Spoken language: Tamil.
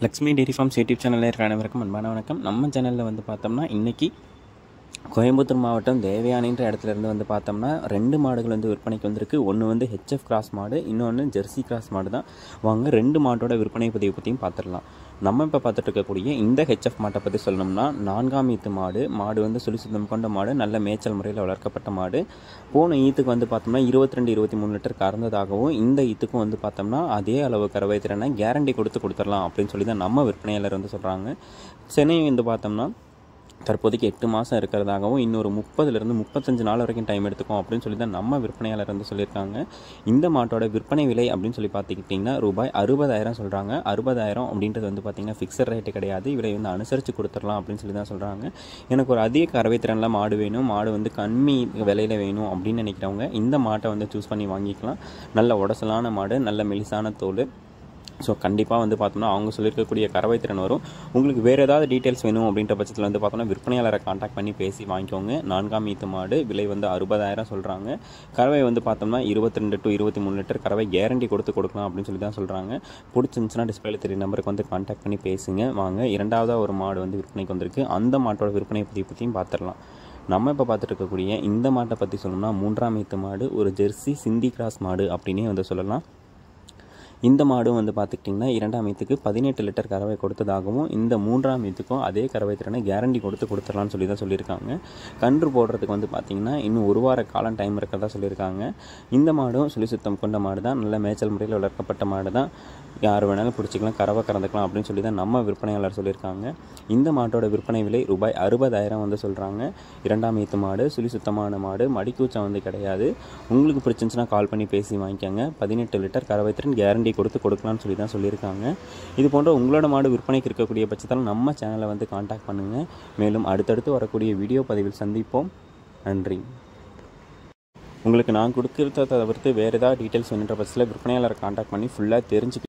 லக்ஷ்மி டெய்ரி ஃபார்ம்ஸ் யூடியூப் சேனலில் இருக்கிற அனைவருக்கும் அன்பான வணக்கம். நம்ம சேனலில் வந்து பார்த்தோம்னா இன்றைக்கி கோயம்புத்தூர் மாவட்டம் தேவயானின்ற இடத்துலேருந்து வந்து பார்த்தோம்னா 2 மாடுகள் வந்து விற்பனைக்கு வந்திருக்கு. ஒன்று வந்து ஹெச்எஃப் கிராஸ் மாடு, இன்னொன்று ஜெர்சி கிராஸ் மாடு தான். வாங்க 2 மாட்டோட விற்பனை பதிவு பற்றியும் பார்த்துடலாம். நம்ம இப்போ பார்த்துட்டு இருக்கக்கூடிய இந்த ஹெச்எஃப் மாட்டை பற்றி சொல்லணும்னா 4ஆம் ஈத்து மாடு வந்து சுழிசுத்தம் கொண்ட மாடு, நல்ல மேய்ச்சல் முறையில் வளர்க்கப்பட்ட மாடு. போன ஈத்துக்கு வந்து பார்த்தோம்னா 22-23 லிட்டர் கறந்ததாகவும், இந்த ஈத்துக்கும் வந்து பார்த்தோம்னா அதே அளவு கறவை திறனை கேரண்டி கொடுத்துடலாம் அப்படின்னு சொல்லி தான் நம்ம விற்பனையாளர் வந்து சொல்கிறாங்க. சென்னை வந்து பார்த்தோம்னா தற்போதைக்கு 8 மாதம் இருக்கிறதாகவும், இன்னொரு 30லிருந்து 35 நாள் வரைக்கும் டைம் எடுத்துக்கும் அப்படின்னு சொல்லி தான் நம்ம விற்பனையாளர் வந்து சொல்லியிருக்காங்க. இந்த மாட்டோட விற்பனை விலை அப்படின்னு சொல்லி பார்த்துக்கிட்டிங்கன்னா ரூபாய் 60,000 சொல்கிறாங்க. 60,000 அப்படின்றது வந்து பார்த்திங்கன்னா ஃபிக்ஸட் ரேட்டு கிடையாது. விலை வந்து அனுசரித்து கொடுத்துடலாம் அப்படின்னு சொல்லி தான் சொல்கிறாங்க. எனக்கு ஒரு அதிக கறவை திறனில் மாடு வேணும், மாடு வந்து கம்மி விலையில் வேணும் அப்படின்னு நினைக்கிறவங்க இந்த மாட்டை வந்து சூஸ் பண்ணி வாங்கிக்கலாம். நல்ல உடசலான மாடு, நல்ல மெலிசான தோல். ஸோ கண்டிப்பாக வந்து பார்த்தோம்னா அவங்க சொல்லியிருக்கக்கூடிய கறவை திறன் வரும். உங்களுக்கு வேறு ஏதாவது டீட்டெயில்ஸ் வேணும் அப்படின்ற பட்சத்தில் வந்து பார்த்தோம்னா விற்பனையாளரை காண்டாக்ட் பண்ணி பேசி வாங்கிக்கோங்க. 4ஆம் ஈத்து மாடு, விலை வந்து 60,000 சொல்கிறாங்க. கறவை வந்து பார்த்தோம்னா 22-23 லிட்டர் கறவை கேரண்டி கொடுக்கலாம் அப்படின்னு சொல்லி தான் சொல்கிறாங்க. பிடிச்சிருந்துச்சுன்னா டிஸ்பிளேல தெரிய நம்பருக்கு வந்து காண்டாக்ட் பண்ணி பேசுங்க. வாங்க இரண்டாவதாக ஒரு மாடு வந்து விற்பனைக்கு வந்திருக்கு. அந்த மாட்டோட விற்பனை பற்றியும் பார்த்துடலாம். நம்ம இப்போ பார்த்துட்டு இருக்கக்கூடிய இந்த மாட்டை பற்றி சொல்லணும்னா 3ஆம் ஈத்து மாடு, ஒரு ஜெர்சி சிந்தி கிராஸ் மாடு அப்படின்னே வந்து சொல்லலாம். இந்த மாடும் வந்து பார்த்துக்கிட்டிங்கன்னா 2ஆம் ஈத்துக்கு 18 லிட்டர் கறவை கொடுத்ததாகவும், இந்த 3ஆம் ஈத்துக்கும் அதே கறவை திறனை கேரண்டி கொடுத்துடலாம்னு சொல்லி தான் சொல்லியிருக்காங்க. கன்று போடுறதுக்கு வந்து பார்த்திங்கன்னா இன்னும் 1 வார காலம் டைம் இருக்கிறதா சொல்லியிருக்காங்க. இந்த மாடும் சுழிசுத்தம் கொண்ட மாடு தான், நல்ல மேய்ச்சல் முறையில் வளர்க்கப்பட்ட மாடு தான். யார் வேணாலும் பிடிச்சிக்கலாம், கறவை கறந்துக்கலாம் அப்படின்னு சொல்லி தான் நம்ம விற்பனையாளர் சொல்லியிருக்காங்க. இந்த மாட்டோட விற்பனை விலை ரூபாய் 60,000 வந்து சொல்கிறாங்க. 2ஆம் ஈத்து மாடு, சுழிசுத்தமான மாடு, மடிக்கூச்சம் வந்து கிடையாது. உங்களுக்கு பிடிச்சிருந்துச்சுன்னா கால் பண்ணி பேசி வாங்கிக்கோங்க. 18 லிட்டர் கறவை திறன் கேரண்டி கொடுக்கலாம்னு சொல்லி தான் சொல்லியிருக்காங்க. இது போன்ற உங்களோட மாடு விற்பனைக்கு இருக்கக்கூடிய பட்சத்தில் நம்ம சேனலை வந்து காண்டாக்ட் பண்ணுங்கள். மேலும் அடுத்தடுத்து வரக்கூடிய வீடியோ பதிவில் சந்திப்போம். நன்றி. உங்களுக்கு நான் கொடுக்கிறத தவிர்த்து வேறு ஏதாவது டீட்டெயில்ஸ் வேணுன்ற பட்சத்தில் விற்பனையாளரை காண்டாக்ட் பண்ணி ஃபுல்லாக தெரிஞ்சுக்க